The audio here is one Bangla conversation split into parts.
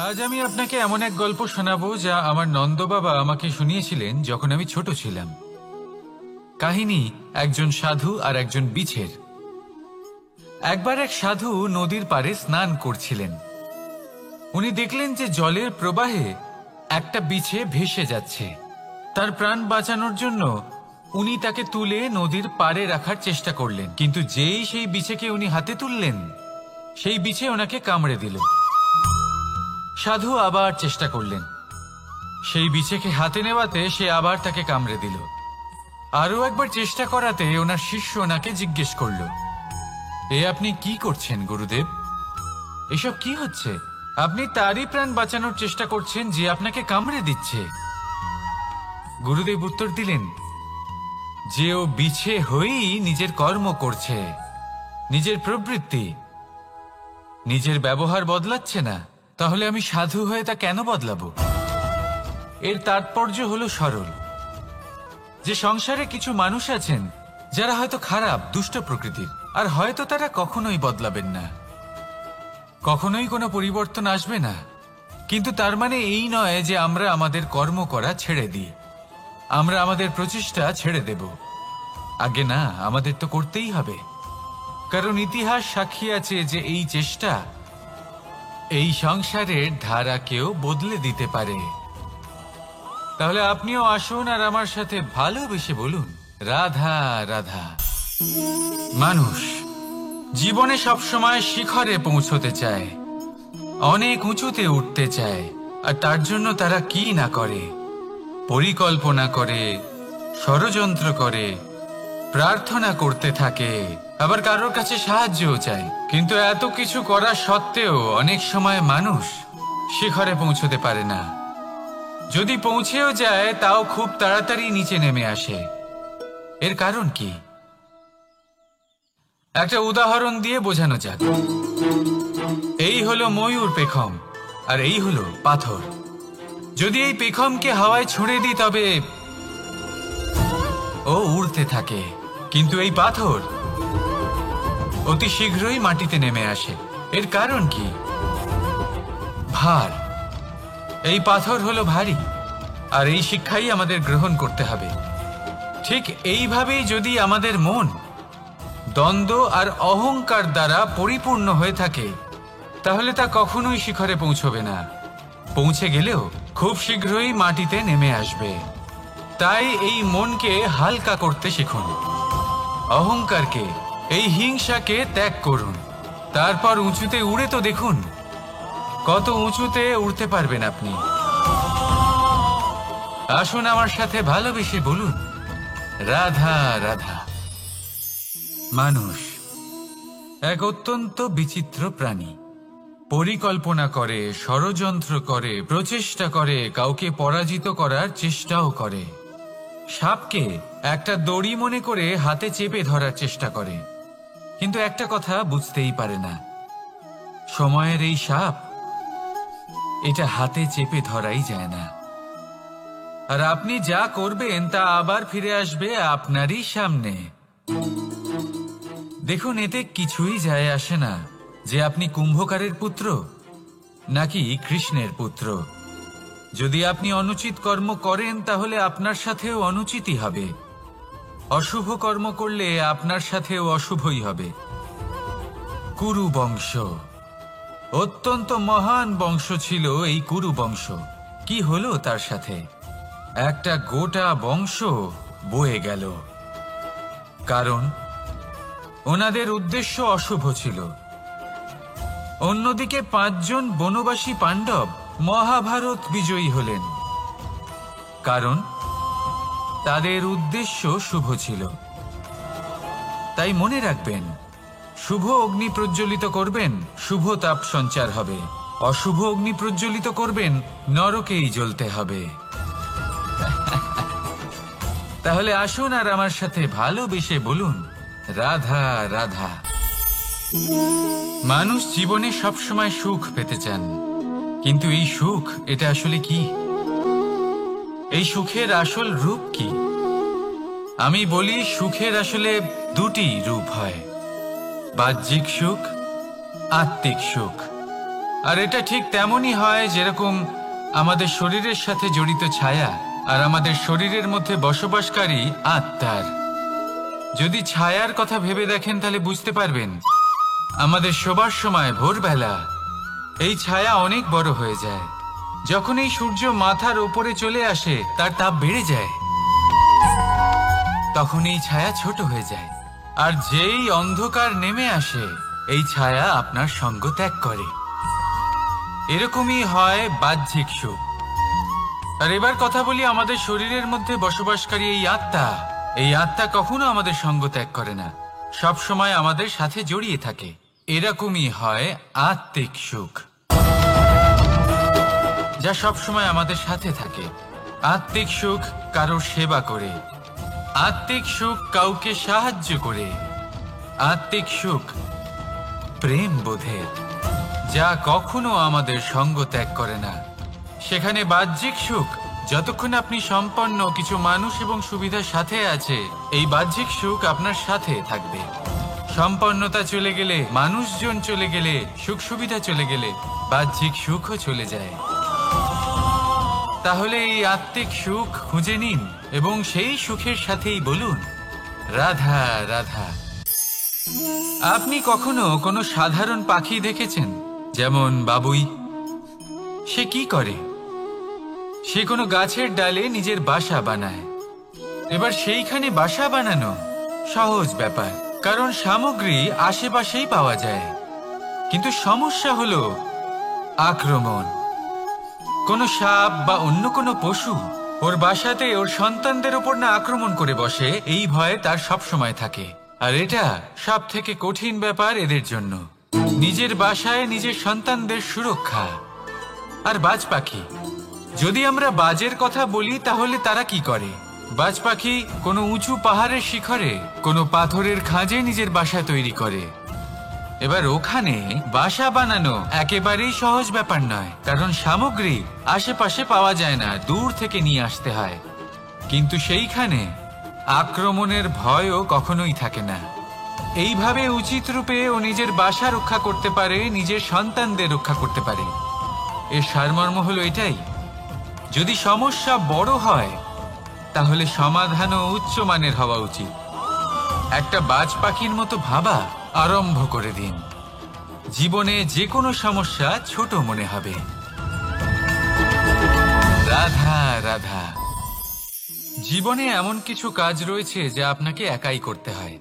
আজ আমি আপনাকে এমন এক গল্প শোনাবো যা আমার নন্দ বাবা আমাকে শুনিয়েছিলেন যখন আমি ছোট ছিলাম। কাহিনী একজন সাধু আর একজন বিছের। একবার এক সাধু নদীর পাড়ে স্নান করছিলেন। উনি দেখলেন যে জলের প্রবাহে একটা বিছে ভেসে যাচ্ছে। তার প্রাণ বাঁচানোর জন্য উনি তাকে তুলে নদীর পাড়ে রাখার চেষ্টা করলেন, কিন্তু যেই সেই বিছেকে উনি হাতে তুললেন সেই বিছে ওনাকে কামড়ে দিল। সাধু আবার চেষ্টা করলেন, সেই বিছেকে হাতে নেওয়াতে সে আবার তাকে কামড়ে দিল। আরও একবার চেষ্টা করাতে ওনার শিষ্য ওনাকে জিজ্ঞেস করল, এ আপনি কি করছেন গুরুদেব? এসব কি হচ্ছে? আপনি তারই প্রাণ বাঁচানোর চেষ্টা করছেন যে আপনাকে কামড়ে দিচ্ছে। গুরুদেব উত্তর দিলেন যে ও বিছে হয়েই নিজের কর্ম করছে, নিজের প্রবৃত্তি, নিজের ব্যবহার বদলাচ্ছে না। তাহলে আমি সাধু হয়ে তা কেন বদলাবো? এর তাৎপর্য হলো সরল, যে সংসারে কিছু মানুষ আছেন যারা হয়তো খারাপ, দুষ্ট প্রকৃতির, আর হয়তো তারা কখনোই বদলাবেন না, কখনোই কোনো পরিবর্তন আসবে না। কিন্তু তার মানে এই নয় যে আমরা আমাদের কর্ম করা ছেড়ে দিই, আমরা আমাদের প্রচেষ্টা ছেড়ে দেব। আগে না, আমাদের তো করতেই হবে, কারণ ইতিহাস সাক্ষী আছে যে এই চেষ্টা এই সংসারের ধারাকেও বদলে দিতে পারে। তাহলে আপনিও আসুন আর আমার সাথে ভালোবেসে বলুন, রাধা রাধা। মানুষ জীবনে সবসময় শিখরে পৌঁছতে চায়, অনেক উঁচুতে উঠতে চায়, আর তার জন্য তারা কি না করে, পরিকল্পনা করে, ষড়যন্ত্র করে, প্রার্থনা করতে থাকে, আবার কারোর কাছে সাহায্যও চায়। কিন্তু এত কিছু করা সত্ত্বেও অনেক সময় মানুষ শিখরে পৌঁছতে পারে না। যদি পৌঁছেও যায় তাও খুব তাড়াতাড়ি নিচে নেমে আসে। এর কারণ কি? একটা উদাহরণ দিয়ে বোঝানো যাক। এই হলো ময়ূর পেখম, আর এই হলো পাথর। যদি এই পেখমকে হাওয়ায় ছুঁড়ে দিই তবে ও উড়তে থাকে, কিন্তু এই পাথর অতি শীঘ্রই মাটিতে নেমে আসে। এর কারণ কি? ভার। এই পাথর হলো ভারী, আর এই শিক্ষাই আমাদের গ্রহণ করতে হবে। ঠিক এইভাবেই যদি আমাদের মন দ্বন্দ্ব আর অহংকার দ্বারা পরিপূর্ণ হয়ে থাকে, তাহলে তা কখনোই শিখরে পৌঁছবে না। পৌঁছে গেলেও খুব শীঘ্রই মাটিতে নেমে আসবে। তাই এই মনকে হালকা করতে শিখুন, অহংকারকে, এই হিংসাকে ত্যাগ করুন। তারপর উঁচুতে উড়ে তো দেখুন কত উঁচুতে উড়তে পারবেন আপনি। আসুন আমার সাথে ভালোবেসে বলুন, রাধা রাধা। মানুষ এক অত্যন্ত বিচিত্র প্রাণী। পরিকল্পনা করে, ষড়যন্ত্র করে, প্রচেষ্টা করে, কাউকে পরাজিত করার চেষ্টাও করে। সাপকে একটা দড়ি মনে করে হাতে চেপে ধরার চেষ্টা করে, কিন্তু একটা কথা বুঝতেই পারে না, সময়ের এই সাপ, এটা হাতে চেপে ধরাই যায় না। আর আপনি যা করবেন তা আবার ফিরে আসবে আপনারই সামনে। দেখুন, এতে কিছুই যায় আসে না যে আপনি কুম্ভকারের পুত্র নাকি কৃষ্ণের পুত্র। যদি আপনি অনুচিত কর্ম করেন তাহলে আপনার সাথেও অনুচিতই হবে। অশুভ কর্ম করলে আপনার সাথেও অশুভই হবে। কুরু বংশ অত্যন্ত মহান বংশ ছিল। এই কুরু বংশ কি হলো তার সাথে? একটা গোটা বংশ বয়ে গেল, কারণ ওনাদের উদ্দেশ্য অশুভ ছিল। অন্যদিকে 5 জন বনবাসী পাণ্ডব মহাভারত বিজয়ী হলেন, কারণ তাদের উদ্দেশ্য শুভ ছিল। তাই মনে রাখবেন, শুভ অগ্নি প্রজ্বলিত করবেন, শুভ তাপ সঞ্চার হবে। অশুভ অগ্নি প্রজ্বলিত করবেন, নরকেই জ্বলতে হবে। তাহলে আসুন আর আমার সাথে ভালোবেসে বলুন, রাধা রাধা। মানুষ জীবনে সবসময় সুখ পেতে চান, কিন্তু এই সুখ, এটা আসলে কি? এই সুখের আসল রূপ কি? আমি বলি, সুখের আসলে 2টি রূপ হয়, বাহ্যিক সুখ, আত্মিক সুখ। আর এটা ঠিক তেমনই হয় যেরকম আমাদের শরীরের সাথে জড়িত ছায়া আর আমাদের শরীরের মধ্যে বসবাসকারী আত্মার। যদি ছায়ার কথা ভেবে দেখেন তাহলে বুঝতে পারবেন আমাদের শোবার সময় ভোরবেলা এই ছায়া অনেক বড় হয়ে যায়। যখন এই সূর্য মাথার উপরে চলে আসে তার তাপ বেড়ে যায়, তখন এই ছায়া ছোট হয়ে যায়। আর যেই অন্ধকার নেমে আসে এই ছায়া আপনার সঙ্গ ত্যাগ করে। এরকমই হয় বাহ্যিক সুখ। আর এবার কথা বলি আমাদের শরীরের মধ্যে বসবাসকারী এই আত্মা। এই আত্মা কখনো আমাদের সঙ্গ ত্যাগ করে না, সব সময় আমাদের সাথে জড়িয়ে থাকে। এরকমই হয় আত্মিক সুখ, যা সব সময় আমাদের সাথে থাকে। আত্মিক সুখ কারোর সেবা করে, আত্মিক সুখ কাউকে সাহায্য করে, আত্মিক সুখ প্রেম বোধের, যা কখনো আমাদের সঙ্গ ত্যাগ করে না। সেখানে বাহ্যিক সুখ, যতক্ষণ আপনি সম্পন্ন কিছু মানুষ এবং সুবিধার সাথে আছে, এই বাহ্যিক সুখ আপনার সাথে থাকবে। সম্পন্নতা চলে গেলে, মানুষজন চলে গেলে, সুখ সুবিধা চলে গেলে বাহ্যিক সুখও চলে যায়। তাহলে এই আত্মিক সুখ খুঁজে নিন এবং সেই সুখের সাথেই বলুন রাধা রাধা। আপনি কখনো কোনো সাধারণ পাখি দেখেছেন? যেমন বাবুই। সে কি করে? সে কোনো গাছের ডালে নিজের বাসা বানায়। এবার সেইখানে বাসা বানানো সহজ ব্যাপার, কারণ সামগ্রী আশেপাশেই পাওয়া যায়। কিন্তু সমস্যা হলো আক্রমণ। কোনো সাপ বা অন্য কোনো পশু ওর বাসাতে ওর সন্তানদের উপর না আক্রমণ করে বসে, এই ভয়ে তার সব সময় থাকে। আর এটা সব থেকে কঠিন ব্যাপার এদের জন্য, নিজের বাসায় নিজের সন্তানদের সুরক্ষা। আর বাজ পাখি, যদি আমরা বাজের কথা বলি তাহলে তারা কি করে? বাজ পাখি কোনো উঁচু পাহাড়ের শিখরে, কোনো পাথরের খাঁজে নিজের বাসা তৈরি করে। এবার ওখানে বাসা বানানো একেবারেই সহজ ব্যাপার নয়, কারণ সামগ্রী আশেপাশে পাওয়া যায় না, দূর থেকে নিয়ে আসতে হয়। কিন্তু সেইখানে আক্রমণের ভয়ও কখনোই থাকে না। এইভাবে উচিত রূপে ও নিজের বাসা রক্ষা করতে পারে, নিজের সন্তানদের রক্ষা করতে পারে। এর সারমর্ম হলো এটাই, যদি সমস্যা বড় হয় তাহলে সমাধানও উচ্চমানের হওয়া উচিত। একটা বাজ পাখির মতো ভাবা আরম্ভ করে দিন। জীবনে যে কোনো সমস্যা ছোট মনে হবে। রাধা রাধা। জীবনে এমন কিছু কাজ রয়েছে যা আপনাকে একাই করতে হয়,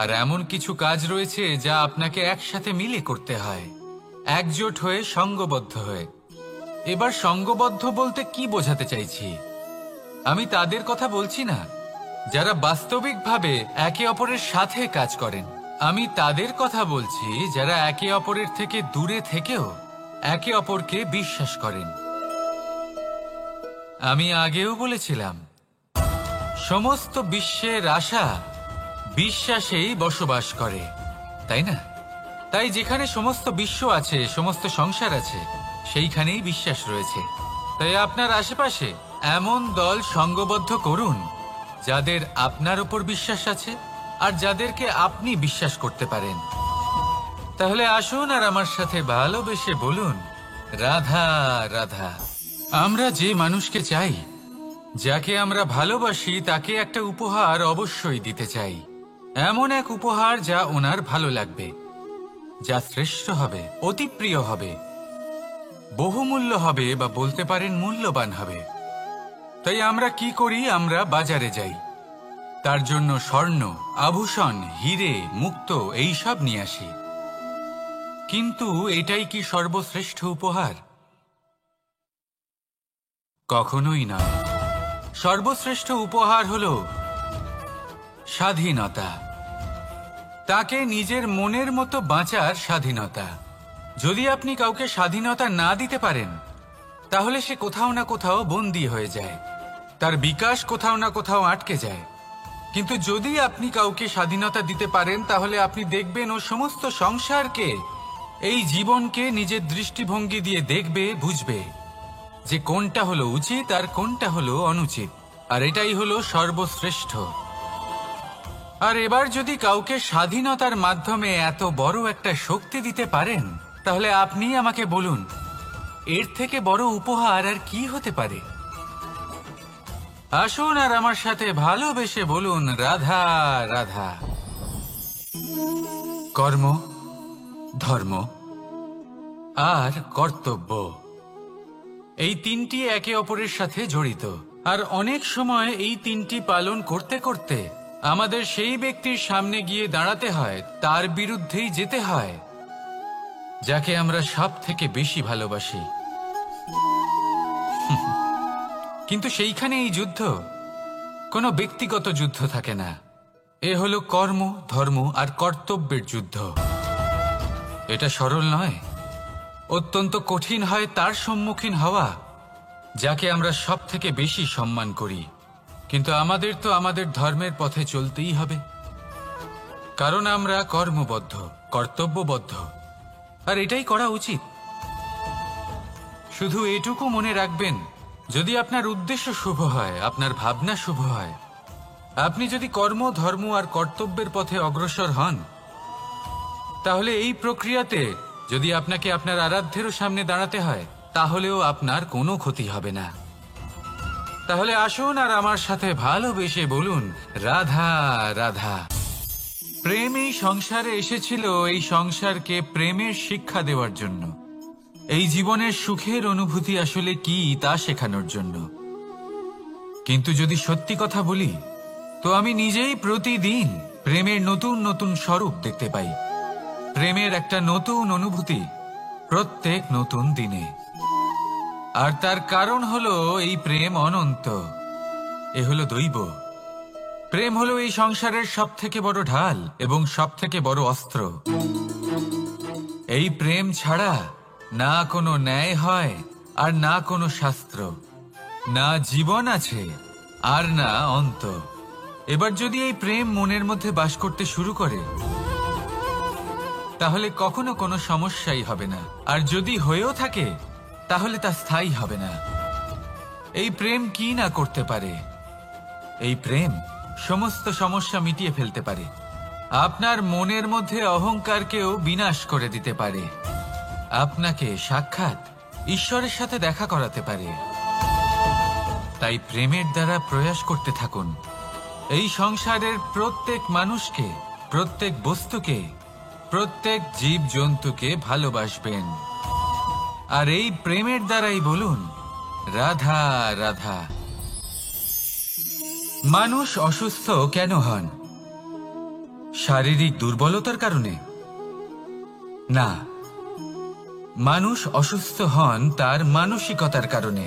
আর এমন কিছু কাজ রয়েছে যা আপনাকে একসাথে মিলে করতে হয়, একজোট হয়ে, সঙ্গবদ্ধ হয়ে। এবার সঙ্গবদ্ধ বলতে কি বোঝাতে চাইছি? আমি তাদের কথা বলছি না যারা বাস্তবিকভাবে একে অপরের সাথে কাজ করেন। আমি তাদের কথা বলছি যারা একে অপরের থেকে দূরে থেকেও একে অপরকে বিশ্বাস করেন। আমি আগেও বলেছিলাম, সমস্ত বিশ্বের আশা বিশ্বাসেই বসবাস করে, তাই না? তাই যেখানে সমস্ত বিশ্ব আছে, সমস্ত সংসার আছে, সেইখানেই বিশ্বাস রয়েছে। তাই আপনার আশেপাশে এমন দল সঙ্গবদ্ধ করুন যাদের আপনার উপর বিশ্বাস আছে আর যাদেরকে আপনি বিশ্বাস করতে পারেন। তাহলে আসুন আর আমার সাথে ভালোবেসে বলুন রাধা রাধা। আমরা যে মানুষকে চাই, যাকে আমরা ভালোবাসি, তাকে একটা উপহার অবশ্যই দিতে চাই। এমন এক উপহার যা ওনার ভালো লাগবে, যা শ্রেষ্ঠ হবে, অতি প্রিয় হবে, বহুমূল্য হবে, বা বলতে পারেন মূল্যবান হবে। তাই আমরা কি করি? আমরা বাজারে যাই, তার জন্য স্বর্ণ, আভূষণ, হিরে, মুক্ত এইসব নিয়ে আসি। কিন্তু এটাই কি সর্বশ্রেষ্ঠ উপহার? কখনোই নয়। সর্বশ্রেষ্ঠ উপহার হলো স্বাধীনতা, তাকে নিজের মনের মতো বাঁচার স্বাধীনতা। যদি আপনি কাউকে স্বাধীনতা না দিতে পারেন তাহলে সে কোথাও না কোথাও বন্দী হয়ে যায়, তার বিকাশ কোথাও না কোথাও আটকে যায়। কিন্তু যদি আপনি কাউকে স্বাধীনতা দিতে পারেন তাহলে আপনি দেখবেন ও সমস্ত সংসারকে, এই জীবনকে নিজের দৃষ্টিভঙ্গি দিয়ে দেখবে, বুঝবে যে কোনটা হলো উচিত আর কোনটা হলো অনুচিত। আর এটাই হলো সর্বশ্রেষ্ঠ। আর এবার যদি কাউকে স্বাধীনতার মাধ্যমে এত বড় একটা শক্তি দিতে পারেন, তাহলে আপনি আমাকে বলুন, এর থেকে বড় উপহার আর কি হতে পারে? আসুন আর আমার সাথে ভালোবেসে বলুন, রাধা রাধা। কর্ম, ধর্ম আর কর্তব্য, এই তিনটি একে অপরের সাথে জড়িত। আর অনেক সময় এই তিনটি পালন করতে করতে আমাদের সেই ব্যক্তির সামনে গিয়ে দাঁড়াতে হয়, তার বিরুদ্ধেই যেতে হয়, যাকে আমরা সব থেকে বেশি ভালোবাসি। কিন্তু সেইখানে এই যুদ্ধ কোনো ব্যক্তিগত যুদ্ধ থাকে না। এ হলো কর্ম, ধর্ম আর কর্তব্যের যুদ্ধ। এটা সরল নয়, অত্যন্ত কঠিন হয় তার সম্মুখীন হওয়া যাকে আমরা সব থেকে বেশি সম্মান করি। কিন্তু আমাদের তো আমাদের ধর্মের পথে চলতেই হবে, কারণ আমরা কর্মবদ্ধ, কর্তব্যবদ্ধ, আর এটাই করা উচিত। শুধু এটুকু মনে রাখবেন, যদি আপনার উদ্দেশ্য শুভ হয়, আপনার ভাবনা শুভ হয়, আপনি যদি কর্ম, ধর্ম আর কর্তব্যের পথে অগ্রসর হন, তাহলে এই প্রক্রিয়াতে যদি আপনাকে আপনার আরাধ্যেরও সামনে দাঁড়াতে হয়, তাহলেও আপনার কোনো ক্ষতি হবে না। তাহলে আসুন আর আমার সাথে ভালোবেসে বলুন, রাধা রাধা। প্রেম এই সংসারে এসেছিল এই সংসারকে প্রেমের শিক্ষা দেওয়ার জন্য, এই জীবনের সুখের অনুভূতি আসলে কি তা শেখানোর জন্য। কিন্তু যদি সত্যি কথা বলি, তো আমি নিজেই প্রতিদিন প্রেমের নতুন নতুন স্বরূপ দেখতে পাই, প্রেমের একটা নতুন অনুভূতি প্রত্যেক নতুন দিনে। আর তার কারণ হলো এই প্রেম অনন্ত, এ হলো দৈব। প্রেম হলো এই সংসারের সব থেকে বড় ঢাল এবং সব থেকে বড় অস্ত্র। এই প্রেম ছাড়া না কোনো ন্যায় হয় আর না কোনো শাস্ত্র, না জীবন আছে আর না অন্ত। এবার যদি এই প্রেম মনের মধ্যে বাস করতে শুরু করে, তাহলে কখনো কোনো সমস্যাই হবে না, আর যদি হয়েও থাকে তাহলে তা স্থায়ী হবে না। এই প্রেম কি না করতে পারে? এই প্রেম সমস্ত সমস্যা মিটিয়ে ফেলতে পারে, আপনার মনের মধ্যে অহংকারকেও বিনাশ করে দিতে পারে, আপনাকে সাক্ষাৎ ঈশ্বরের সাথে দেখা করাতে পারে। তাই প্রেমের দ্বারা প্রয়াস করতে থাকুন, এই সংসারের প্রত্যেক মানুষকে, প্রত্যেক বস্তুকে, প্রত্যেক জীব জন্তুকে ভালোবাসবেন। আর এই প্রেমের দ্বারাই বলুন, রাধা রাধা। মানুষ অসুস্থ কেন হন? শারীরিক দুর্বলতার কারণে? না, মানুষ অসুস্থ হন তার মানসিকতার কারণে,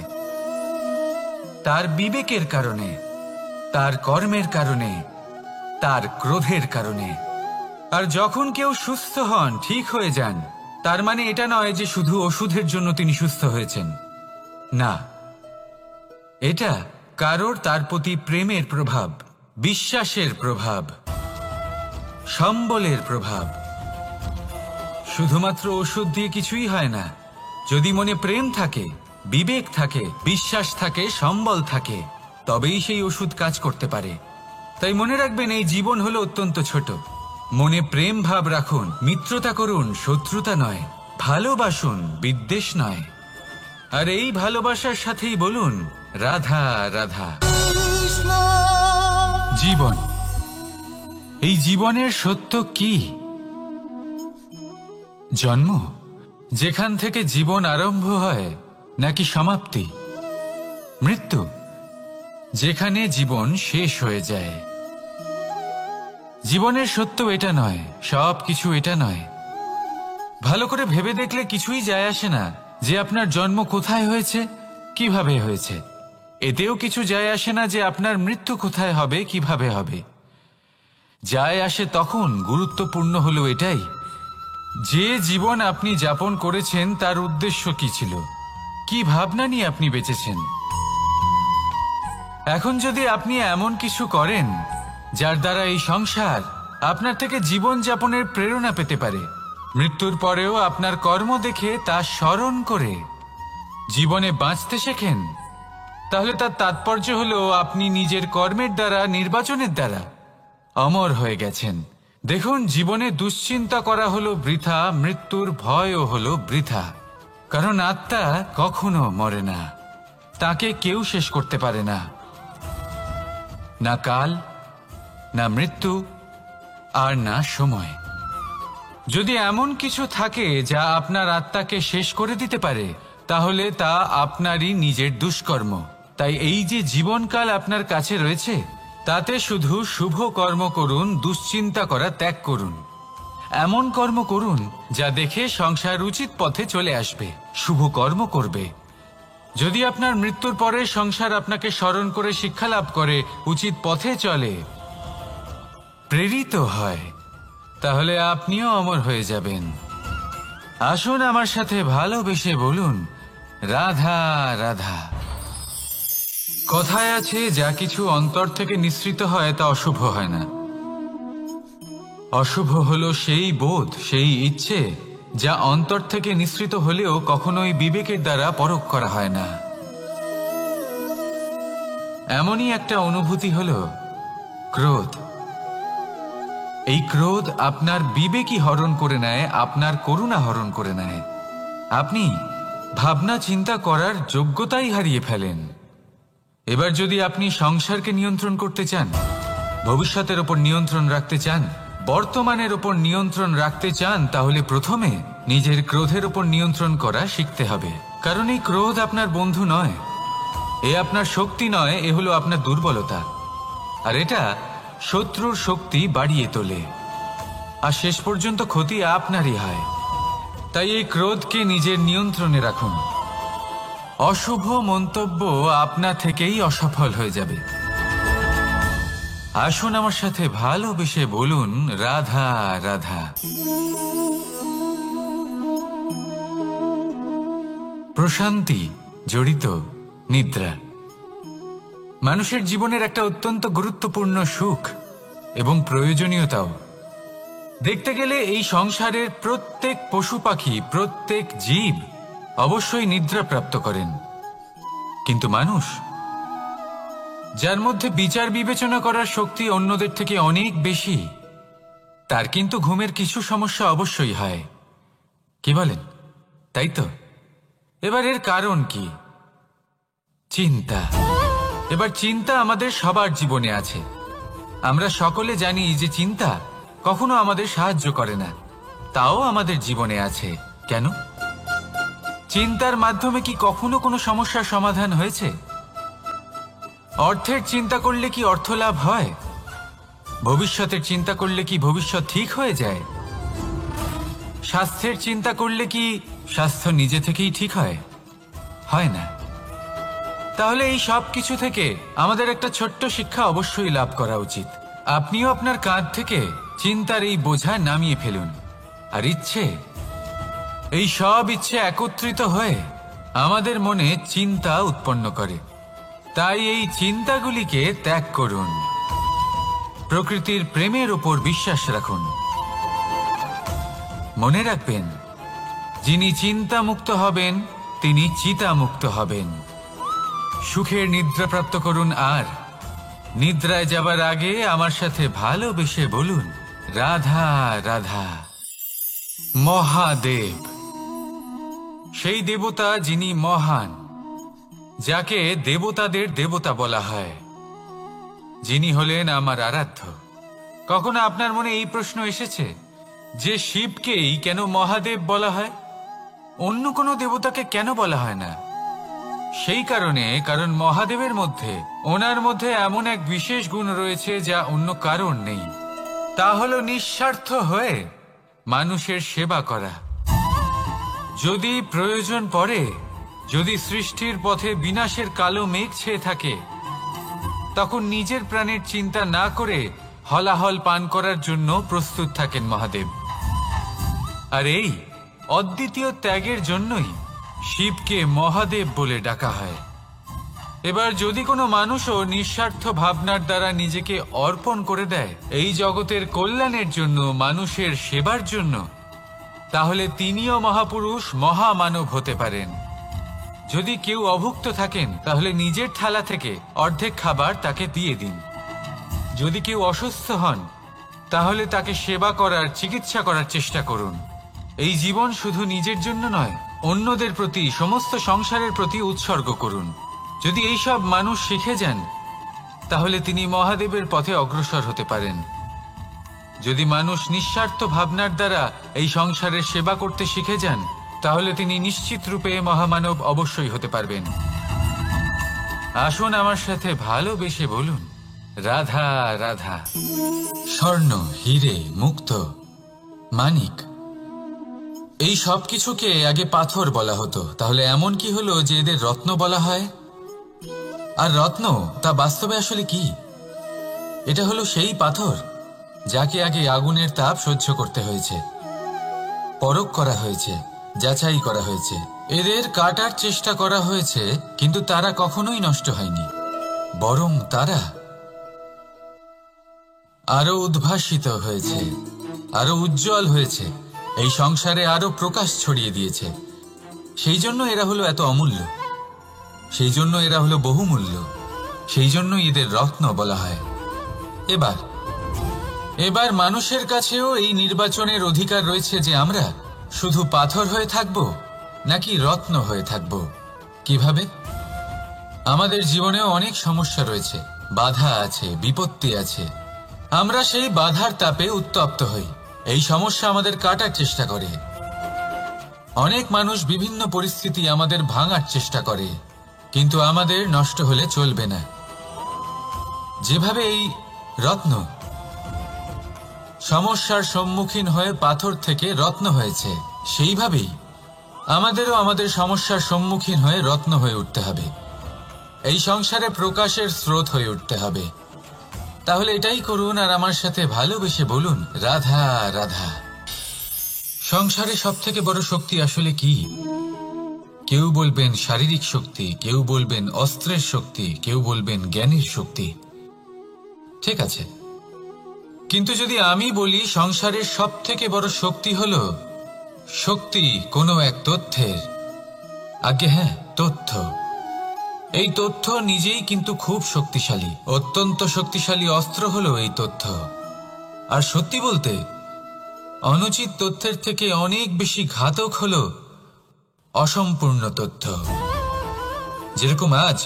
তার বিবেকের কারণে, তার কর্মের কারণে, তার ক্রোধের কারণে। আর যখন কেউ সুস্থ হন, ঠিক হয়ে যান, তার মানে এটা নয় যে শুধু ওষুধের জন্য তিনি সুস্থ হয়েছেন। না, এটা কারোর তার প্রতি প্রেমের প্রভাব, বিশ্বাসের প্রভাব, সম্বলের প্রভাব। শুধুমাত্র ওষুধ দিয়ে কিছুই হয় না। যদি মনে প্রেম থাকে, বিবেক থাকে, বিশ্বাস থাকে, সম্বল থাকে, তবেই সেই ওষুধ কাজ করতে পারে। তাই মনে রাখবেন, এই জীবন হলো অত্যন্ত ছোট। মনে প্রেম ভাব রাখুন, মিত্রতা করুন, শত্রুতা নয়, ভালোবাসুন, বিদ্বেষ নয়। আর এই ভালোবাসার সাথেই বলুন, রাধা রাধা। জীবন, এই জীবনের সত্য কি? জন্ম, যেখান থেকে জীবন আরম্ভ হয়, নাকি সমাপ্তি? মৃত্যু, যেখানে জীবন শেষ হয়ে যায়। জীবনের সত্য এটা নয়, সব কিছু এটা নয়। ভালো করে ভেবে দেখলে কিছুই যায় আসে না যে আপনার জন্ম কোথায় হয়েছে, কিভাবে হয়েছে। এতেও কিছু যায় আসে না যে আপনার মৃত্যু কোথায় হবে, কিভাবে হবে। যায় আসে তখন, গুরুত্বপূর্ণ হলো এটাই যে জীবন আপনি যাপন করেছেন তার উদ্দেশ্য কি ছিল, কি ভাবনা নিয়ে আপনি বেঁচেছেন। এখন যদি আপনি এমন কিছু করেন যার দ্বারা এই সংসার আপনার থেকে জীবন যাপনের প্রেরণা পেতে পারে, মৃত্যুর পরেও আপনার কর্ম দেখে তা স্মরণ করে জীবনে বাঁচতে শেখেন, তাহলে তার তাৎপর্য হলো আপনি নিজের কর্মের দ্বারা, নির্বাচনের দ্বারা অমর হয়ে গেছেন, দেখুন, জীবনে দুশ্চিন্তা করা হলো বৃথা, মৃত্যুর ভয়ও হলো বৃথা। কারণ আত্মা কখনো মরে না, তাকে কেউ শেষ করতে পারে না, না কাল, না মৃত্যু, আর না সময়। যদি এমন কিছু থাকে যা আপনার আত্মাকে শেষ করে দিতে পারে, তাহলে তা আপনারই নিজের দুষ্কর্ম। তাই এই যে জীবনকাল আপনার কাছে রয়েছে, তাতে শুধু শুভ কর্ম করুন, দুশ্চিন্তা করা ত্যাগ করুন। এমন কর্ম করুন যা দেখে সংসার উচিত পথে চলে আসবে, শুভ কর্ম করবে। যদি আপনার মৃত্যুর পরে সংসার আপনাকে স্মরণ করে শিক্ষা লাভ করে, উচিত পথে চলে, প্রেরিত হয়, তাহলে আপনিও অমর হয়ে যাবেন। আসুন আমার সাথে ভালোবেসে বলুন, রাধা রাধা। কথায় আছে, যা কিছু অন্তর থেকে নিঃসৃত হয় তা অশুভ হয় না। অশুভ হলো সেই বোধ, সেই ইচ্ছে যা অন্তর থেকে নিঃসৃত হলেও কখনোই বিবেকের দ্বারা পরখ করা হয় না। এমনই একটা অনুভূতি হলো ক্রোধ। এই ক্রোধ আপনার বিবেকই হরণ করে নেয়, আপনার করুণা হরণ করে নেয়। আপনি ভাবনা চিন্তা করার যোগ্যতাই হারিয়ে ফেলেন। এবার যদি আপনি সংসারকে নিয়ন্ত্রণ করতে চান, ভবিষ্যতের ওপর নিয়ন্ত্রণ রাখতে চান, বর্তমানের ওপর নিয়ন্ত্রণ রাখতে চান, তাহলে প্রথমে নিজের ক্রোধের ওপর নিয়ন্ত্রণ করা শিখতে হবে। কারণ এই ক্রোধ আপনার বন্ধু নয়, এ আপনার শক্তি নয়, এ হলো আপনার দুর্বলতা। আর এটা শত্রুর শক্তি বাড়িয়ে তোলে, আর শেষ পর্যন্ত ক্ষতি আপনারই হয়। তাই এই ক্রোধকে নিজের নিয়ন্ত্রণে রাখুন। অশুভ মন্তব্য আপনা থেকেই অসফল হয়ে যাবে। আসুন আমার সাথে ভালোবেসে বলুন, রাধা রাধা। প্রশান্তি জড়িত নিদ্রা মানুষের জীবনের একটা অত্যন্ত গুরুত্বপূর্ণ সুখ এবং প্রয়োজনীয়তাও। দেখতে গেলে এই সংসারের প্রত্যেক পশু পাখি, প্রত্যেক জীব অবশ্যই নিদ্রা প্রাপ্ত করেন, কিন্তু মানুষ, যার মধ্যে বিচার বিবেচনা করার শক্তি অন্যদের থেকে অনেক বেশি, তার কিন্তু ঘুমের কিছু সমস্যা অবশ্যই হয়। কি বলেন, তাই তো? এবার এর কারণ কি? চিন্তা। এবার চিন্তা আমাদের সবার জীবনে আছে। আমরা সকলে জানি যে চিন্তা কখনো আমাদের সাহায্য করে না, তাও আমাদের জীবনে আছে। কেন? চিন্তার মাধ্যমে কি কখনো কোনো সমস্যার সমাধান হয়েছে? অর্থের চিন্তা করলে কি অর্থ লাভ হয়? ভবিষ্যতের চিন্তা করলে কি ভবিষ্যৎ ঠিক হয়ে যায়? স্বাস্থ্যের চিন্তা করলে কি স্বাস্থ্য নিজে থেকেই ঠিক হয়? হয় না। তাহলে এই সব কিছু থেকে আমাদের একটা ছোট্ট শিক্ষা অবশ্যই লাভ করা উচিত। আপনিও আপনার কাঁধ থেকে চিন্তার এই বোঝা নামিয়ে ফেলুন। আর ইচ্ছে, এই সব ইচ্ছে একত্রিত হয়ে আমাদের মনে চিন্তা উৎপন্ন করে। তাই এই চিন্তাগুলিকে ত্যাগ করুন। প্রকৃতির প্রেমের উপর বিশ্বাস রাখুন। মনে রাখবেন, যিনি চিন্তা মুক্ত হবেন তিনি চিতা মুক্ত হবেন। সুখের নিদ্রা প্রাপ্ত করুন, আর নিদ্রায় যাবার আগে আমার সাথে ভালোবেসে বলুন, রাধা রাধা। মহাদেব সেই দেবতা যিনি মহান, যাকে দেবতাদের দেবতা বলা হয়, যিনি হলেন আমার আরাধ্য। কখনো আপনার মনে এই প্রশ্ন এসেছে যে শিবকেই কেন মহাদেব বলা হয়, অন্য কোনো দেবতাকে কেন বলা হয় না? সেই কারণ মহাদেবের মধ্যে, ওনার মধ্যে এমন এক বিশেষ গুণ রয়েছে যা অন্য কারণ নেই। তা হলো নিঃস্বার্থ হয়ে মানুষের সেবা করা। যদি প্রয়োজন পড়ে, যদি সৃষ্টির পথে বিনাশের কালো মেঘ ছেয়ে থাকে, তখন নিজের প্রাণের চিন্তা না করে হলাহল পান করার জন্য প্রস্তুত থাকেন মহাদেব। আর এই অদ্বিতীয় ত্যাগের জন্যই শিবকে মহাদেব বলে ডাকা হয়। এবার যদি কোনো মানুষও নিঃস্বার্থ ভাবনার দ্বারা নিজেকে অর্পণ করে দেয় এই জগতের কল্যাণের জন্য, মানুষের সেবার জন্য, তাহলে তিনিও মহাপুরুষ, মহামানব হতে পারেন। যদি কেউ অভুক্ত থাকেন, তাহলে নিজের থালা থেকে অর্ধেক খাবার তাকে দিয়ে দিন। যদি কেউ অসুস্থ হন, তাহলে তাকে সেবা করার, চিকিৎসা করার চেষ্টা করুন। এই জীবন শুধু নিজের জন্য নয়, অন্যদের প্রতি, সমস্ত সংসারের প্রতি উৎসর্গ করুন। যদি এইসব মানুষ শিখে যান, তাহলে তিনি মহাদেবের পথে অগ্রসর হতে পারেন। যদি মানুষ নিঃস্বার্থ ভাবনার দ্বারা এই সংসারের সেবা করতে শিখে যান, তাহলে তিনি নিশ্চিত রূপে মহামানব অবশ্যই হতে পারবেন। আসুন আমার সাথে ভালোবেসে বলুন, রাধা রাধা। স্বর্ণ, হিরে, মুক্ত, মানিক, এই সব কিছুকে আগে পাথর বলা হতো। তাহলে এমন কি হলো যে এদের রত্ন বলা হয়? আর রত্ন তা বাস্তবে আসলে কি? এটা হলো সেই পাথর যাকে আগে আগুনের তাপ সহ্য করতে হয়েছে, পরখ করা হয়েছে, যাচাই করা হয়েছে, এদের কাটার চেষ্টা করা হয়েছে, কিন্তু তারা কখনোই নষ্ট হয়নি, বরং তারা আরো উদ্ভাসিত হয়েছে, আরো উজ্জ্বল হয়েছে, এই সংসারে আরো প্রকাশ ছড়িয়ে দিয়েছে। সেই জন্য এরা হলো এত অমূল্য, সেই জন্য এরা হলো বহুমূল্য, সেই জন্য এদের রত্ন বলা হয়। এবার মানুষের কাছেও এই নির্বাচনের অধিকার রয়েছে যে আমরা শুধু পাথর হয়ে থাকব নাকি রত্ন হয়ে থাকব। কিভাবে? আমাদের জীবনেও অনেক সমস্যা রয়েছে, বাধা আছে, বিপত্তি আছে। আমরা সেই বাধার তাপে উত্তপ্ত হই, এই সমস্যা আমাদের কাটার চেষ্টা করে। অনেক মানুষ বিভিন্ন পরিস্থিতি আমাদের ভাঙার চেষ্টা করে, কিন্তু আমাদের নষ্ট হলে চলবে না। যেভাবে এই রত্ন সমস্যার সম্মুখীন হয়ে পাথর থেকে রত্ন হয়েছে, সেইভাবেই আমাদেরও আমাদের সমস্যার সম্মুখীন হয়ে রত্ন হয়ে উঠতে হবে, এই সংসারে প্রকাশের স্রোত হয়ে উঠতে হবে। তাহলে এটাই করুন আর আমার সাথে ভালোবেসে বলুন, রাধা রাধা। সংসারে সব থেকে বড় শক্তি আসলে কি? কেউ বলবেন শারীরিক শক্তি, কেউ বলবেন অস্ত্রের শক্তি, কেউ বলবেন জ্ঞানের শক্তি। ঠিক আছে, কিন্তু যদি আমি বলি সংসারের সব থেকে বড় শক্তি হলো শক্তি কোনো এক তথ্যের, আগে হ্যাঁ, তথ্য। এই তথ্য নিজেই কিন্তু খুব শক্তিশালী, অত্যন্ত শক্তিশালী অস্ত্র হলো এই তথ্য। আর সত্যি বলতে অনুচিত তথ্যের থেকে অনেক বেশি ঘাতক হলো অসম্পূর্ণ তথ্য। যেরকম আজ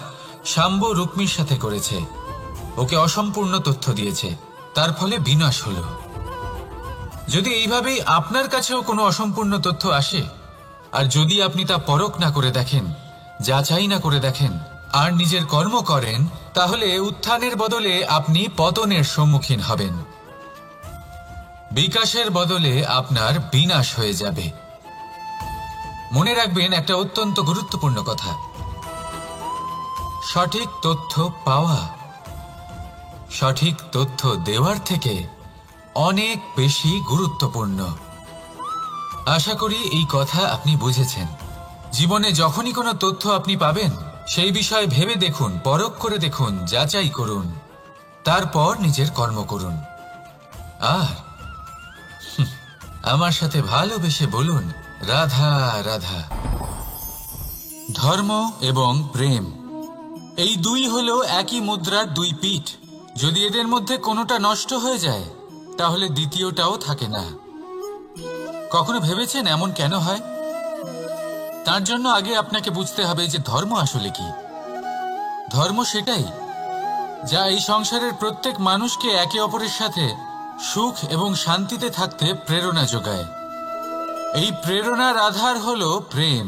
শাম্ব রুক্মির সাথে করেছে, ওকে অসম্পূর্ণ তথ্য দিয়েছে, তার ফলে বিনাশ হলো। যদি এইভাবেই আপনার কাছেও কোনো অসম্পূর্ণ তথ্য আসে, আর যদি আপনি তা পরখ না করে দেখেন, যাচাই না করে দেখেন, আর নিজের কর্ম করেন, তাহলে উত্থানের বদলে আপনি পতনের সম্মুখীন হবেন, বিকাশের বদলে আপনার বিনাশ হয়ে যাবে। মনে রাখবেন একটা অত্যন্ত গুরুত্বপূর্ণ কথা, সঠিক তথ্য পাওয়া সঠিক তথ্য দেওয়ার থেকে অনেক বেশি গুরুত্বপূর্ণ। আশা করি এই কথা আপনি বুঝেছেন। জীবনে যখনই কোনো তথ্য আপনি পাবেন, সেই বিষয়ে ভেবে দেখুন, পরখ করে দেখুন, যাচাই করুন, তারপর নিজের কর্ম করুন। আর আমার সাথে ভালোবেসে বলুন, রাধা রাধা। ধর্ম এবং প্রেম, এই দুই হলো একই মুদ্রার দুই পিঠ। যদি এদের মধ্যে কোনোটা নষ্ট হয়ে যায়, তাহলে দ্বিতীয়টাও থাকে না। কখনো ভেবেছেন এমন কেন হয়? তার জন্য আগে আপনাকে বুঝতে হবে যে ধর্ম আসলে কি। ধর্ম সেটাই যা এই সংসারের প্রত্যেক মানুষকে একে অপরের সাথে সুখ এবং শান্তিতে থাকতে প্রেরণা যোগায়। এই প্রেরণার আধার হলো প্রেম।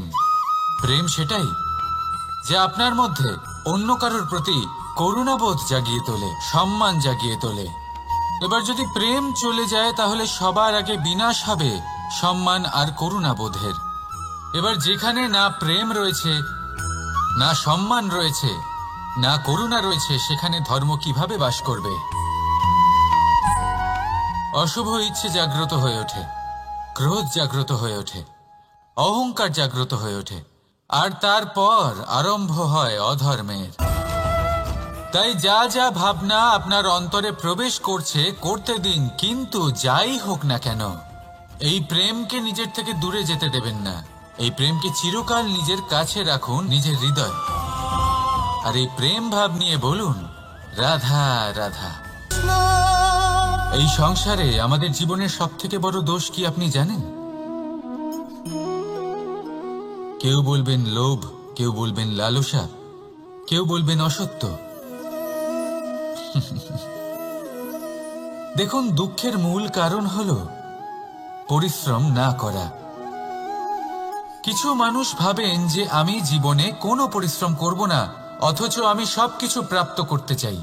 প্রেম সেটাই যা আপনার মধ্যে অন্য কারোর প্রতি করুণাবোধ জাগিয়ে তোলে, সম্মান জাগিয়ে তোলে। এবার যদি প্রেম চলে যায়, তাহলে সবার আগে বিনাশ হবে সম্মান আর করুণাবোধের। এবার যেখানে না প্রেম রয়েছে, না সম্মান রয়েছে, না করুণা রয়েছে, সেখানে ধর্ম কিভাবে বাস করবে? অশুভ ইচ্ছে জাগ্রত হয়ে ওঠে, ক্রোধ জাগ্রত হয়ে ওঠে, অহংকার জাগ্রত হয়ে ওঠে, আর তারপর আরম্ভ হয় অধর্মের। তাই যা যা ভাবনা আপনার অন্তরে প্রবেশ করছে করতে দিন, কিন্তু যাই হোক না কেন এই প্রেমকে নিজের থেকে দূরে যেতে দেবেন না। এই প্রেমকে চিরকাল নিজের কাছে রাখুন, নিজের হৃদয়। আর এই প্রেম ভাব নিয়ে বলুন, রাধা রাধা। এই সংসারে আমাদের জীবনের সবথেকে বড় দোষ কি আপনি জানেন? কেউ বলবেন লোভ, কেউ বলবেন লালসা, কেউ বলবেন অসত্য। দেখুন, দুঃখের মূল কারণ হল পরিশ্রম না করা। কিছু মানুষ ভাবেন যে আমি জীবনে কোনো পরিশ্রম করব না, অথচ আমি সবকিছু প্রাপ্ত করতে চাই।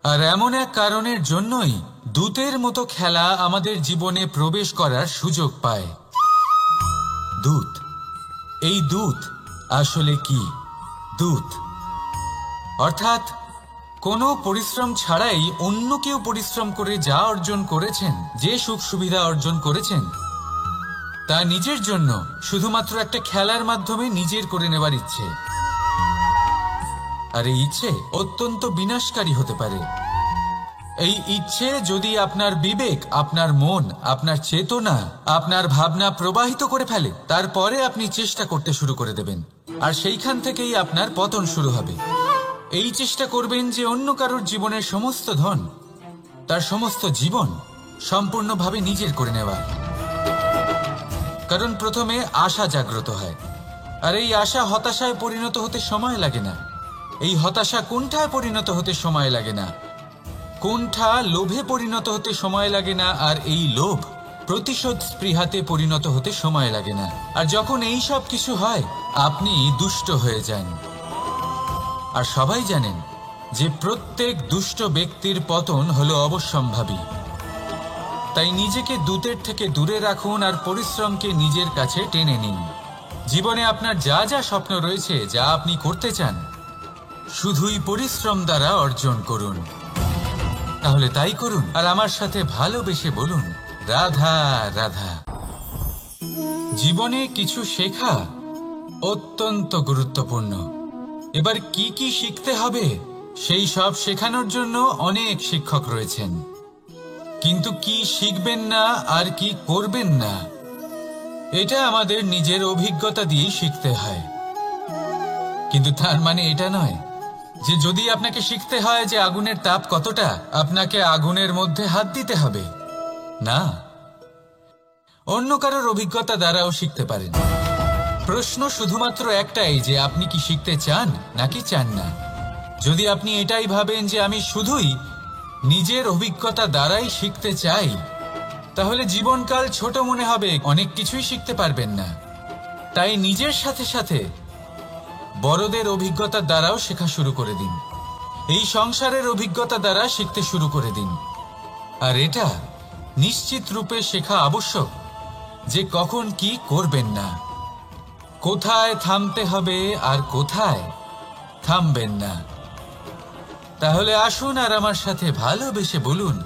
আর এমন এক কারণের জন্যই দূতের মতো খেলা আমাদের জীবনে প্রবেশ করার সুযোগ পায়। দূত। এই দূত আসলে কি? দূত অর্থাৎ কোনো পরিশ্রম ছাড়াই অন্য কেউ পরিশ্রম করে যা অর্জন করেছেন, যে সুখ সুবিধা অর্জন করেছেন, তা নিজের জন্য শুধুমাত্র একটা খেলার মাধ্যমে নিজের করে নেবার ইচ্ছে। আর এই ইচ্ছে অত্যন্ত বিনাশকারী হতে পারে। এই ইচ্ছে যদি আপনার বিবেক, আপনার মন, আপনার চেতনা, আপনার ভাবনা প্রবাহিত করে ফেলে, তারপরে আপনি চেষ্টা করতে শুরু করে দেবেন, আর সেইখান থেকেই আপনার পতন শুরু হবে। এই চেষ্টা করবেন যে অন্য কারোর জীবনের সমস্ত ধন, তার সমস্ত জীবন সম্পূর্ণভাবে নিজের করে নেওয়ার। কারণ প্রথমে আশা জাগ্রত হয়, আর এই আশা হতাশায় পরিণত হতে সময় লাগে না। এই হতাশা কুণ্ঠায় পরিণত হতে সময় লাগে না, কুণ্ঠা লোভে পরিণত হতে সময় লাগে না, আর এই লোভ প্রতিশোধ স্পৃহাতে পরিণত হতে সময় লাগে না। আর যখন এই সব কিছু হয়, আপনি দুষ্ট হয়ে যান। আর সবাই জানেন যে প্রত্যেক দুষ্ট ব্যক্তির পতন হলো অবশ্যম্ভাবী। তাই নিজেকে দূতের থেকে দূরে রাখুন আর পরিশ্রমকে নিজের কাছে টেনে নিন। জীবনে আপনার যা যা স্বপ্ন রয়েছে, যা আপনি করতে চান, শুধুই পরিশ্রম দ্বারা অর্জন করুন। তাহলে তাই করুন, আর আমার সাথে ভালোবেসে বলুন, রাধা রাধা। জীবনে কিছু শেখা অত্যন্ত গুরুত্বপূর্ণ। এবার কি কি শিখতে হবে, সেই সব শেখানোর জন্য অনেক শিক্ষক রয়েছেন। কিন্তু কি শিখবেন না আর কি করবেন না, এটা আমাদের নিজের অভিজ্ঞতা দিয়ে শিখতে হয়। কিন্তু তার মানে এটা নয় যে যদি আপনাকে শিখতে হয় যে আগুনের তাপ কতটা, আপনাকে আগুনের মধ্যে হাত দিতে হবে। না, অন্য কারোর অভিজ্ঞতা দ্বারাও শিখতে পারেন। প্রশ্ন শুধুমাত্র একটাই যে আপনি কি শিখতে চান নাকি চান না। যদি আপনি এটাই ভাবেন যে আমি শুধুই নিজের অভিজ্ঞতা দ্বারাই শিখতে চাই, তাহলে জীবনকাল ছোট মনে হবে, অনেক কিছুই শিখতে পারবেন না। তাই নিজের সাথে সাথে বড়দের অভিজ্ঞতা দ্বারাও শেখা শুরু করে দিন। এই সংসারের অভিজ্ঞতা দ্বারা শিখতে শুরু করে দিন। আর এটা নিশ্চিত রূপে শেখা আবশ্যক যে কখন কি করবেন না, কোথায় থামতে হবে আর কোথায় থামবেন না। তাহলে আসুন আর আমার সাথে ভালোবেসে বলুন,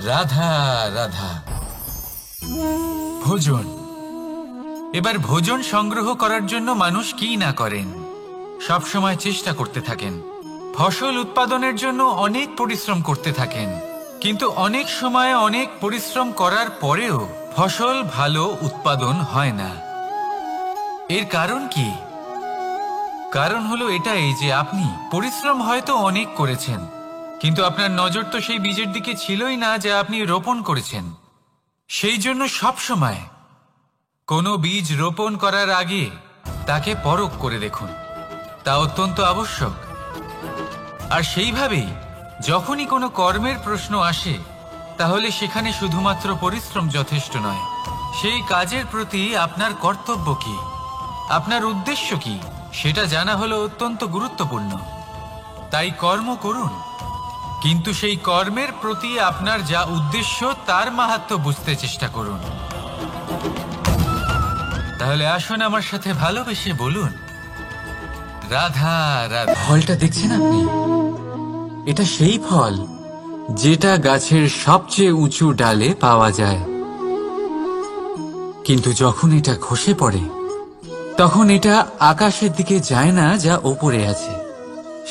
রাধা রাধা। ভোজন। এবার ভোজন সংগ্রহ করার জন্য মানুষ কি না করেন, সব সময় চেষ্টা করতে থাকেন। ফসল উৎপাদনের জন্য অনেক পরিশ্রম করতে থাকেন, কিন্তু অনেক সময় অনেক পরিশ্রম করার পরেও ফসল ভালো উৎপাদন হয় না। এর কারণ কি? কারণ হলো এটাই যে আপনি পরিশ্রম হয়তো অনেক করেছেন, কিন্তু আপনার নজর তো সেই বীজের দিকে ছিলই না যা আপনি রোপণ করেছেন। সেই জন্য সব সময় কোনো বীজ রোপণ করার আগে তাকে পরখ করে দেখুন, তা অত্যন্ত আবশ্যক। আর সেইভাবেই যখনই কোনো কর্মের প্রশ্ন আসে, তাহলে সেখানে শুধুমাত্র পরিশ্রম যথেষ্ট নয়। সেই কাজের প্রতি আপনার কর্তব্য কি, আপনার উদ্দেশ্য কি, সেটা জানা হলো অত্যন্ত গুরুত্বপূর্ণ। তাই কর্ম করুন, কিন্তু সেই কর্মের প্রতি আপনার যা উদ্দেশ্য তার মাহাত্ম্য বুঝতে চেষ্টা করুন। তাহলে আসুন আমার সাথে ভালোবেসে বলুন, রাধা রাধা। ফলটা দেখছেন আপনি? এটা সেই ফল যেটা গাছের সবচেয়ে উঁচু ডালে পাওয়া যায়, কিন্তু যখন এটা খসে পড়ে তখন এটা আকাশের দিকে যায় না যা ওপরে আছে,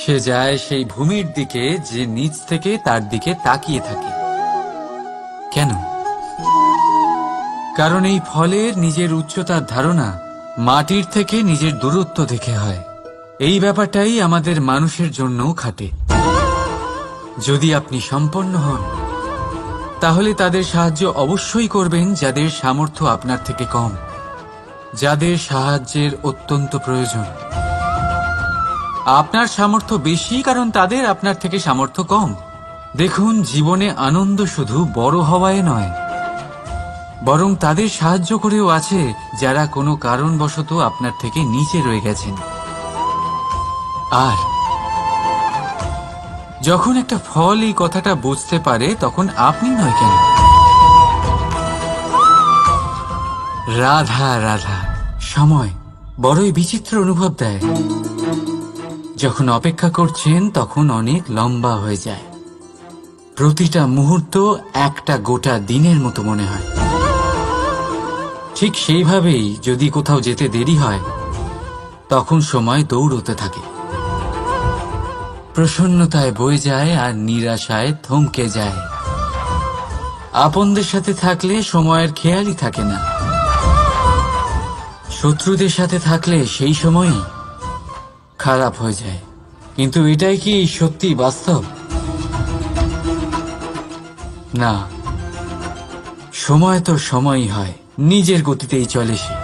সে যায় সেই ভূমির দিকে যে নিচ থেকে তার দিকে তাকিয়ে থাকে। কেন? কারণ এই ফলের নিজের উচ্চতার ধারণা মাটির থেকে নিজের দূরত্ব দেখে হয়। এই ব্যাপারটাই আমাদের মানুষের জন্যও খাটে। যদি আপনি সম্পন্ন হন, তাহলে তাদের সাহায্য অবশ্যই করবেন যাদের সামর্থ্য আপনার থেকে কম, যাদের সাহায্যের অত্যন্ত প্রয়োজন। আপনার সামর্থ্য বেশি কারণ তাদের আপনার থেকে সামর্থ্য কম। দেখুন, জীবনে আনন্দ শুধু বড় হওয়ায় নয়, বরং তাদের সাহায্য করেও আছে যারা কোনো কারণবশত আপনার থেকে নিচে রয়ে গেছেন। আর যখন একটা ফল এই কথাটা বুঝতে পারে তখন আপনি নয় কেন? রাধা রাধা। সময় বড়ই বিচিত্র অনুভব দেয়। যখন অপেক্ষা করছেন তখন অনেক লম্বা হয়ে যায়। প্রতিটা মুহূর্ত একটা গোটা দিনের মতো মনে হয়। ঠিক সেইভাবেই যদি কোথাও যেতে দেরি হয় তখন সময় দৌড়তে থাকে, প্রসন্নতায় বয়ে যায় আর নিরাশায় থমকে যায়। আপনদের সাথে থাকলে সময়ের খেয়ালই থাকে না, শত্রুদের সাথে থাকলে সেই সময়ই খারাপ হয়ে যায়। কিন্তু এটাই কি সত্যি বাস্তব? না, সময় তো সময়ই হয়, নিজের গতিতেই চলে সে।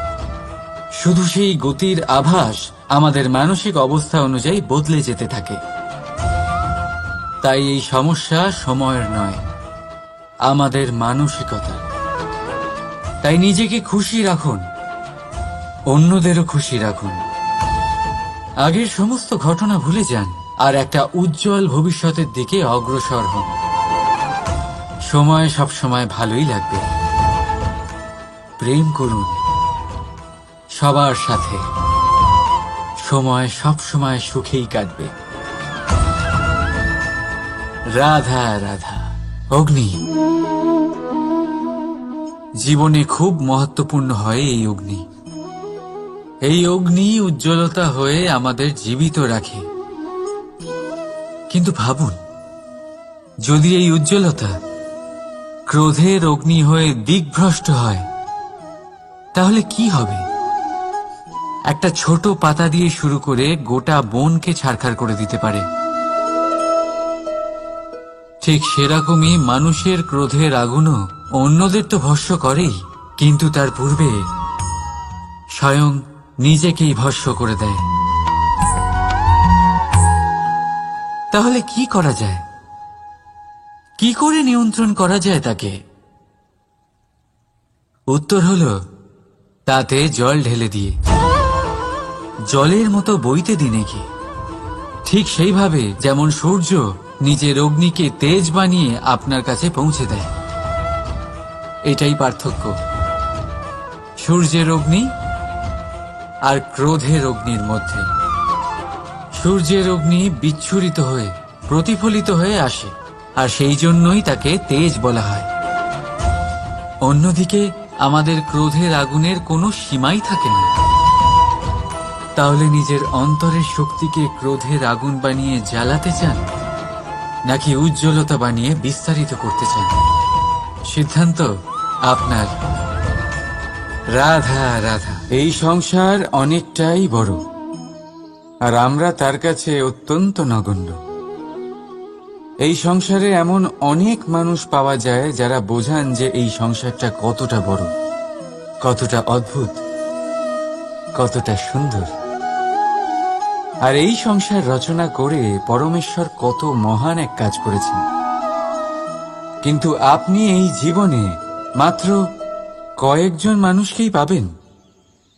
শুধু সেই গতির আভাস আমাদের মানসিক অবস্থা অনুযায়ী বদলে যেতে থাকে। তাই এই সমস্যা সময়ের নয়, আমাদের মানসিকতা। তাই নিজেকে খুশি রাখুন, অন্যদেরও খুশি রাখুন। আগের সমস্ত ঘটনা ভুলে যান আর একটা উজ্জ্বল ভবিষ্যতের দিকে অগ্রসর হন। সময় সবসময় ভালোই লাগবে। প্রেম করুন সবার সাথে, সময় সবসময় সুখেই কাটবে। রাধা রাধা। অগ্নি জীবনে খুব মহত্বপূর্ণ হয়। এই অগ্নি উজ্জ্বলতা হয়ে আমাদের জীবিত রাখে। কিন্তু ভাবুন, যদি এই উজ্জ্বলতা ক্রোধের অগ্নি হয়ে দিকভ্রষ্ট হয় তাহলে কি হবে? একটা ছোট পাতা দিয়ে শুরু করে গোটা বনকে ছারখার করে দিতে পারে। ঠিক সেরকমই মানুষের ক্রোধের আগুনও অন্যদের তো ভস্ম করেই, কিন্তু তার পূর্বে স্বয়ং নিজেকেই ভস্ম করে দেয়। তাহলে কি করা যায়? কি করে নিয়ন্ত্রণ করা যায় তাকে? উত্তর হলো তাতে জল ঢেলে দিয়ে, জলের মতো বইতে দিনে কি। ঠিক সেইভাবে যেমন সূর্য নিজের অগ্নিকে তেজ বানিয়ে আপনার কাছে পৌঁছে দেয়। এটাই পার্থক্য সূর্যের অগ্নি আর ক্রোধের অগ্নির মধ্যে। সূর্যের অগ্নি বিচ্ছুরিত হয়ে প্রতিফলিত হয়ে আসে, আর সেই জন্যই তাকে তেজ বলা হয়। অন্যদিকে আমাদের ক্রোধের আগুনের কোনো সীমাই থাকে না। তাহলে নিজের অন্তরের শক্তিকে ক্রোধের আগুন বানিয়ে জ্বালাতে চান, নাকি উজ্জ্বলতা বানিয়ে বিস্তারিত করতে চান? সিদ্ধান্ত আপনার। রাধা রাধা। এই সংসার অনেকটাই বড়, আর আমরা তার কাছে অত্যন্ত নগণ্য। এই সংসারে এমন অনেক মানুষ পাওয়া যায় যারা বোঝান যে এই সংসারটা কতটা বড়, কতটা অদ্ভুত, কতটা সুন্দর। আর এই সংসার রচনা করে পরমেশ্বর কত মহান এক কাজ করেছেন। কিন্তু আপনি এই জীবনে মাত্র কয়েকজন মানুষকেই পাবেন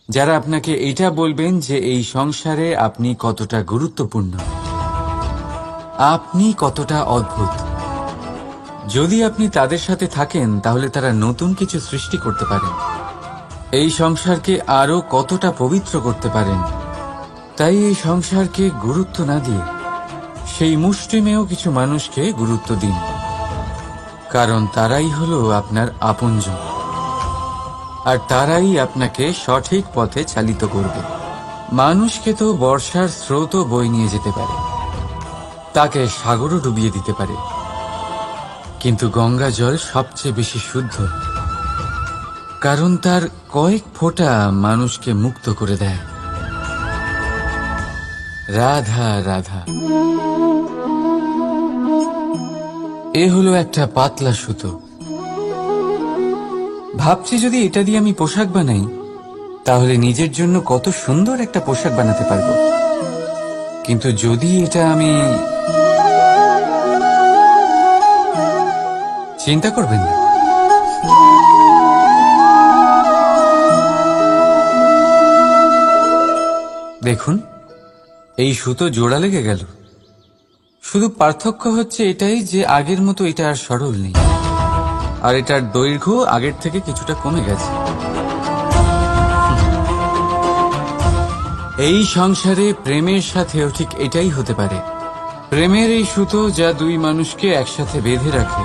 যারা আপনাকে এটা বলবেন যে এই সংসারে আপনি কতটা গুরুত্বপূর্ণ, আপনি কতটা অদ্ভুত। যদি আপনি তাদের সাথে থাকেন তাহলে তারা নতুন কিছু সৃষ্টি করতে পারেন, এই সংসারকে আরো কতটা পবিত্র করতে পারেন। তাই এই সংসারকে গুরুত্ব না দিয়ে সেই মুষ্টিমেয় কিছু মানুষকে গুরুত্ব দিন, কারণ তারাই হলো আপনার আপনজন, আর তারাই আপনাকে সঠিক পথে চালিত করবে। মানুষকে তো বর্ষার স্রোতও বয়ে নিয়ে যেতে পারে, তাকে সাগরও ডুবিয়ে দিতে পারে, কিন্তু গঙ্গা জল সবচেয়ে বেশি শুদ্ধ, কারণ তার কয়েক ফোঁটা মানুষকে মুক্ত করে দেয়। রাধা রাধা। এ হলো একটা পাতলা সুতো, ভাবছি যদি এটা দিয়ে আমি পোশাক বানাই তাহলে নিজের জন্য কত সুন্দর একটা পোশাক বানাতে পারবো। কিন্তু যদি এটা আমি... চিন্তা করবেন না, দেখুন এই সুতো জোড়া লেগে গেল। শুধু পার্থক্য হচ্ছে এটাই যে আগের মতো এটা আর সরল নেই, আর এটার দৈর্ঘ্য আগের থেকে কিছুটা কমে গেছে। এই সংসারে প্রেমের সাথেও ঠিক এটাই হতে পারে। প্রেমের এই সুতো যা দুই মানুষকে একসাথে বেঁধে রাখে,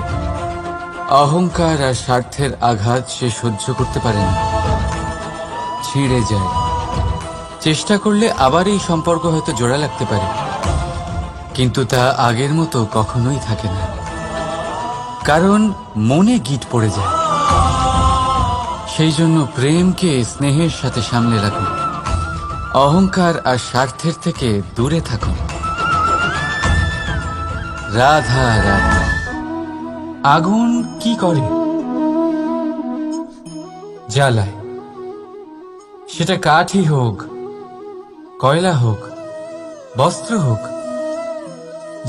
অহংকার আর স্বার্থের আঘাত সে সহ্য করতে পারে না, ছিঁড়ে যায়। চেষ্টা করলে আবার এই সম্পর্ক হয়তো জোড়া লাগতে পারে, কিন্তু তা আগের মতো কখনোই থাকে না, কারণ মনে গিট পড়ে যায়। সেই জন্য প্রেমকে স্নেহের সাথে সামলে রাখুন, অহংকার আর স্বার্থের থেকে দূরে থাকুন। রাধা রাধা। আগুন কি করে? জ্বালায়। সেটা কাঠই হোক, কয়লা হোক, বস্ত্র হোক,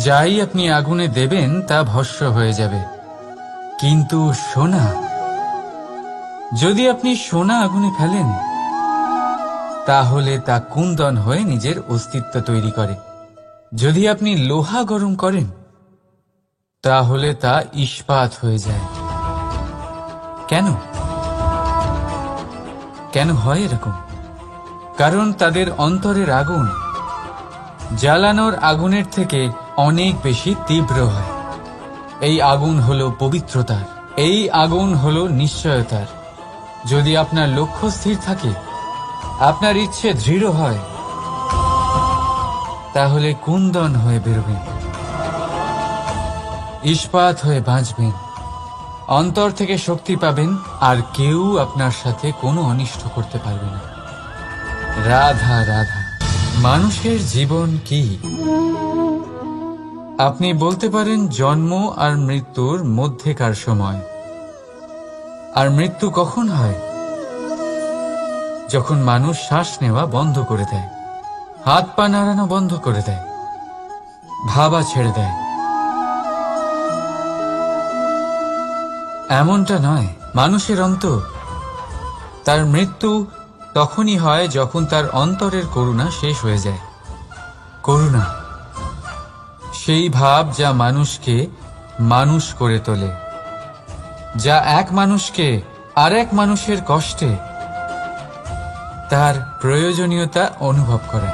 যাই আপনি আগুনে দেবেন তা ভস্ম হয়ে যাবে। কিন্তু সোনা, যদি আপনি সোনা আগুনে ফেলেন তাহলে তা কুন্দন হয়ে নিজের অস্তিত্ব তৈরি করে। যদি আপনি লোহা গরম করেন তাহলে তা ইস্পাত হয়ে যায়। কেন কেন হয় এরকম? কারণ তাদের অন্তরের আগুন জ্বালানোর আগুনের থেকে অনেক বেশি তীব্র হয়। এই আগুন হলো পবিত্রতার, এই আগুন হলো নিশ্চয়তার। যদি আপনার লক্ষ্য স্থির থাকে, আপনার ইচ্ছে দৃঢ় হয়, তাহলে কুন্দন হয়ে বেরোবেন, ইস্পাত হয়ে বাঁচবেন, অন্তর থেকে শক্তি পাবেন, আর কেউ আপনার সাথে কোনো অনিষ্ট করতে পারবে না। রাধা রাধা। মানুষের জীবন কি? আপনি বলতে পারেন জন্ম আর মৃত্যুর মধ্যেকার সময়। আর মৃত্যু কখন হয়? যখন মানুষ শ্বাস নেওয়া বন্ধ করে দেয়, হাত পা নাড়ানো বন্ধ করে দেয়, ভাবা ছেড়ে দেয়। এমনটা নয়, মানুষের অন্তর। তার মৃত্যু তখনই হয় যখন তার অন্তরের করুণা শেষ হয়ে যায়। করুণা সেই ভাব যা মানুষকে মানুষ করে তোলে, যা এক মানুষকে আরেক মানুষের কষ্টে তার প্রয়োজনীয়তা অনুভব করে,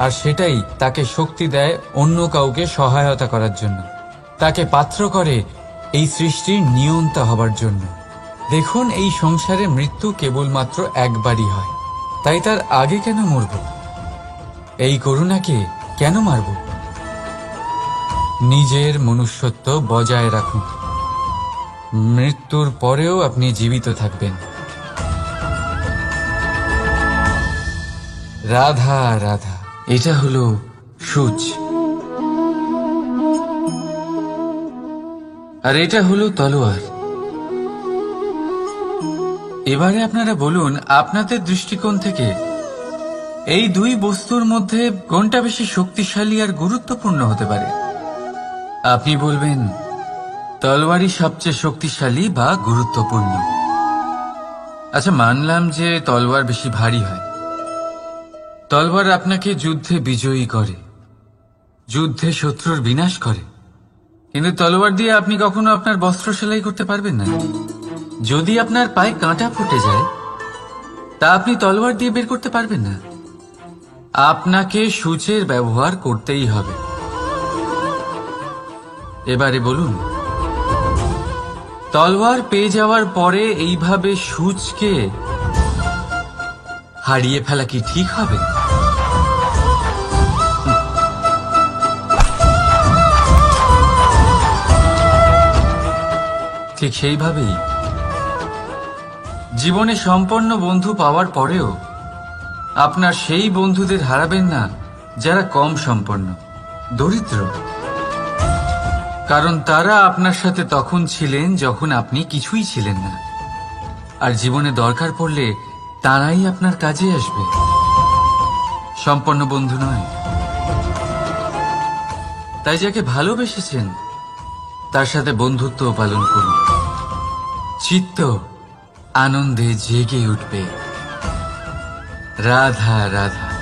আর সেটাই তাকে শক্তি দেয় অন্য কাউকে সহায়তা করার জন্য, তাকে পাত্র করে এই সৃষ্টির নিয়ন্তা হবার জন্য। দেখুন, এই সংসারে মৃত্যু কেবলমাত্র একবারই হয়, তাই তার আগে কেন মরব? এই করুণাকে কেন মারব? নিজের মনুষ্যত্ব বজায় রাখুন, মৃত্যুর পরেও আপনি জীবিত থাকবেন। রাধা রাধা। এটা হলো সূচ, আর এটা হলো তলোয়ার। এবারে আপনারা বলুন, আপনাদের দৃষ্টিকোণ থেকে এই দুই বস্তুর মধ্যে কোনটা বেশি শক্তিশালী আর গুরুত্বপূর্ণ হতে পারে? আপনি বলবেন তলোয়ারই সবচেয়ে শক্তিশালী বা গুরুত্বপূর্ণ। আচ্ছা, মানলাম যে তলোয়ার বেশি ভারী হয়। তলোয়ার আপনাকে যুদ্ধে বিজয়ী করে, যুদ্ধে শত্রুর বিনাশ করে, কিন্তু তলোয়ার দিয়ে আপনি কখনো আপনার বস্ত্র সেলাই করতে পারবেন না। যদি আপনার পায়ে কাঁটা ফুটে যায়, তা আপনি তলোয়ার দিয়ে বের করতে পারবেন না। আপনাকে সূচের ব্যবহার করতেই হবে। এবারে বলুন, তলোয়ার পেয়ে যাওয়ার পরে এইভাবে সূচকে হারিয়ে ফেলা কি ঠিক হবে? ঠিক সেইভাবেই জীবনে সম্পন্ন বন্ধু পাওয়ার পরেও আপনার সেই বন্ধুদের হারাবেন না যারা কম সম্পন্ন, দরিদ্র। কারণ তারা আপনার সাথে তখন ছিলেন যখন আপনি কিছুই ছিলেন না, আর জীবনে দরকার পড়লে তারাই আপনার কাজে আসবে, সম্পন্ন বন্ধু নয়। তাই যাকে ভালোবেসেছেন তার সাথে বন্ধুত্ব পালন করুন, চিত্ত আনন্দে জেগে উঠবে। রাধা রাধা।